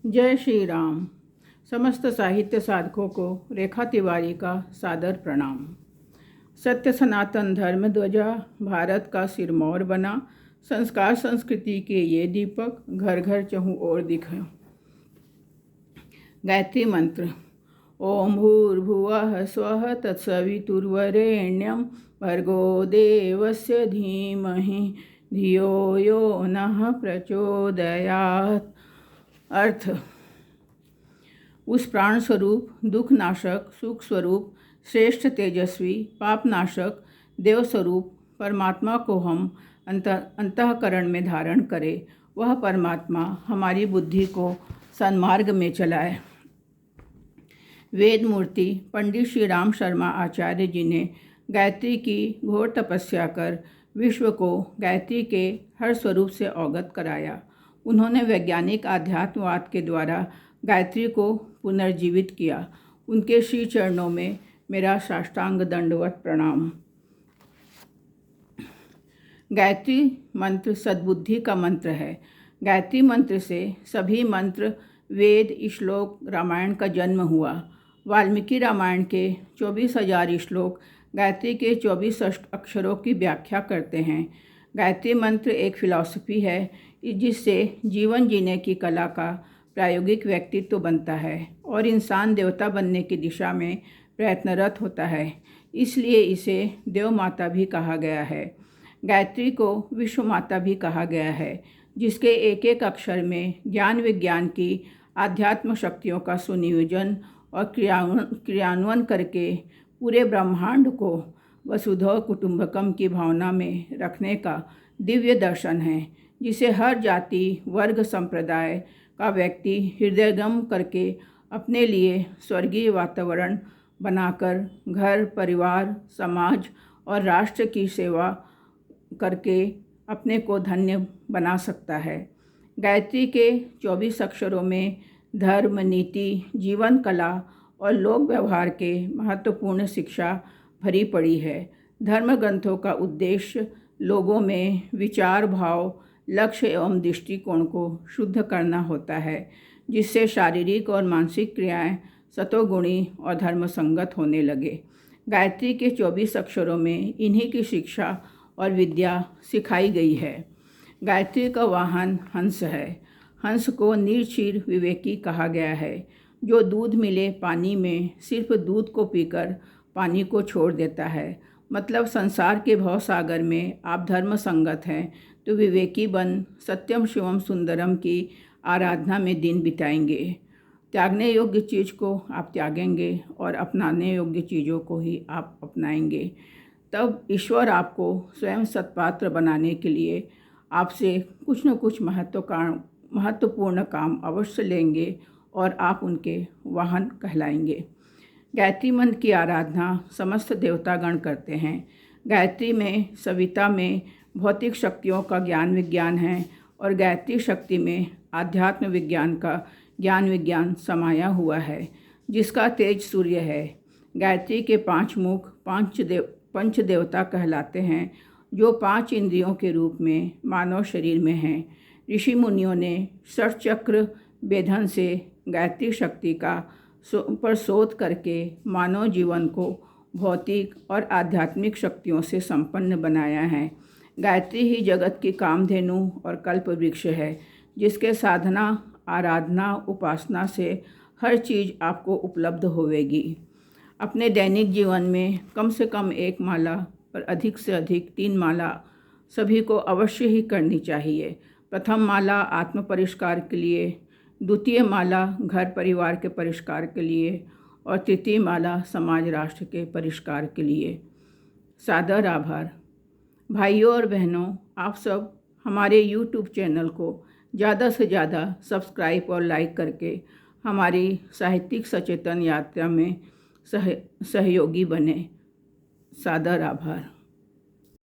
जय श्री राम। समस्त साहित्य साधकों को रेखा तिवारी का सादर प्रणाम। सत्य सनातन धर्म ध्वजा भारत का सिरमौर बना, संस्कार संस्कृति के ये दीपक घर घर चहुँ ओर दिखे। गायत्री मंत्र। ओम भूर्भुवः स्वः तत्सवितुर्वरेण्यं भर्गो देवस्य धीमहि धियो यो नः प्रचोदयात्। अर्थ। उस प्राण स्वरूप, दुख नाशक, सुख स्वरूप, श्रेष्ठ तेजस्वी, पाप नाशक, देव स्वरूप परमात्मा को हम अंतःकरण में धारण करें। वह परमात्मा हमारी बुद्धि को सन्मार्ग में चलाए। वेद मूर्ति पंडित श्री राम शर्मा आचार्य जी ने गायत्री की घोर तपस्या कर विश्व को गायत्री के हर स्वरूप से अवगत कराया। उन्होंने वैज्ञानिक आध्यात्मवाद के द्वारा गायत्री को पुनर्जीवित किया। उनके श्री चरणों में मेरा साष्टांग दंडवत प्रणाम। गायत्री मंत्र सद्बुद्धि का मंत्र है। गायत्री मंत्र से सभी मंत्र, वेद, श्लोक, रामायण का जन्म हुआ। वाल्मीकि रामायण के 24,000 श्लोक गायत्री के 24 अक्षरों की व्याख्या करते हैं। गायत्री मंत्र एक फिलॉसफी है जिससे जीवन जीने की कला का प्रायोगिक व्यक्तित्व बनता है और इंसान देवता बनने की दिशा में प्रयत्नरत होता है। इसलिए इसे देव माता भी कहा गया है। गायत्री को विश्व माता भी कहा गया है, जिसके एक एक अक्षर में ज्ञान विज्ञान की आध्यात्म शक्तियों का सुनियोजन और क्रियान्वयन करके पूरे ब्रह्मांड को वसुधैव कुटुंबकम की भावना में रखने का दिव्य दर्शन है, जिसे हर जाति, वर्ग, संप्रदाय का व्यक्ति हृदयंगम करके अपने लिए स्वर्गीय वातावरण बनाकर घर, परिवार, समाज और राष्ट्र की सेवा करके अपने को धन्य बना सकता है। गायत्री के 24 अक्षरों में धर्म, नीति, जीवन कला और लोक व्यवहार के महत्वपूर्ण शिक्षा भरी पड़ी है। धर्म ग्रंथों का उद्देश्य लोगों में विचार, भाव, लक्ष्य एवं दृष्टिकोण को शुद्ध करना होता है, जिससे शारीरिक और मानसिक क्रियाएं सतोगुणी और धर्मसंगत होने लगे। गायत्री के 24 अक्षरों में इन्हीं की शिक्षा और विद्या सिखाई गई है। गायत्री का वाहन हंस है। हंस को निर्क्षीर विवेकी कहा गया है, जो दूध मिले पानी में सिर्फ दूध को पीकर पानी को छोड़ देता है। मतलब संसार के भव सागर में आप धर्म संगत हैं तो विवेकी बन सत्यम शिवम सुंदरम की आराधना में दिन बिताएंगे। त्यागने योग्य चीज़ को आप त्यागेंगे और अपनाने योग्य चीज़ों को ही आप अपनाएंगे। तब ईश्वर आपको स्वयं सत्पात्र बनाने के लिए आपसे कुछ न कुछ महत्वपूर्ण काम अवश्य लेंगे और आप उनके वाहन कहलाएंगे। गायत्री मंत्र की आराधना समस्त देवतागण करते हैं। गायत्री में, सविता में भौतिक शक्तियों का ज्ञान विज्ञान है और गायत्री शक्ति में आध्यात्म विज्ञान का ज्ञान विज्ञान समाया हुआ है, जिसका तेज सूर्य है। गायत्री के 5 मुख पंच देवता कहलाते हैं, जो 5 इंद्रियों के रूप में मानव शरीर में हैं। ऋषि मुनियों ने षटचक्र वेधन से गायत्री शक्ति का पर शोध करके मानव जीवन को भौतिक और आध्यात्मिक शक्तियों से संपन्न बनाया है। गायत्री ही जगत की कामधेनु और कल्प वृक्ष है, जिसके साधना, आराधना, उपासना से हर चीज़ आपको उपलब्ध होवेगी। अपने दैनिक जीवन में कम से कम 1 माला और अधिक से अधिक 3 माला सभी को अवश्य ही करनी चाहिए। प्रथम माला आत्म परिष्कार के लिए, द्वितीय माला घर परिवार के परिष्कार के लिए और तृतीय माला समाज राष्ट्र के परिष्कार के लिए। सादर आभार। भाइयों और बहनों, आप सब हमारे YouTube चैनल को ज़्यादा से ज़्यादा सब्सक्राइब और लाइक करके हमारी साहित्यिक सचेतन यात्रा में सहयोगी बने। सादर आभार।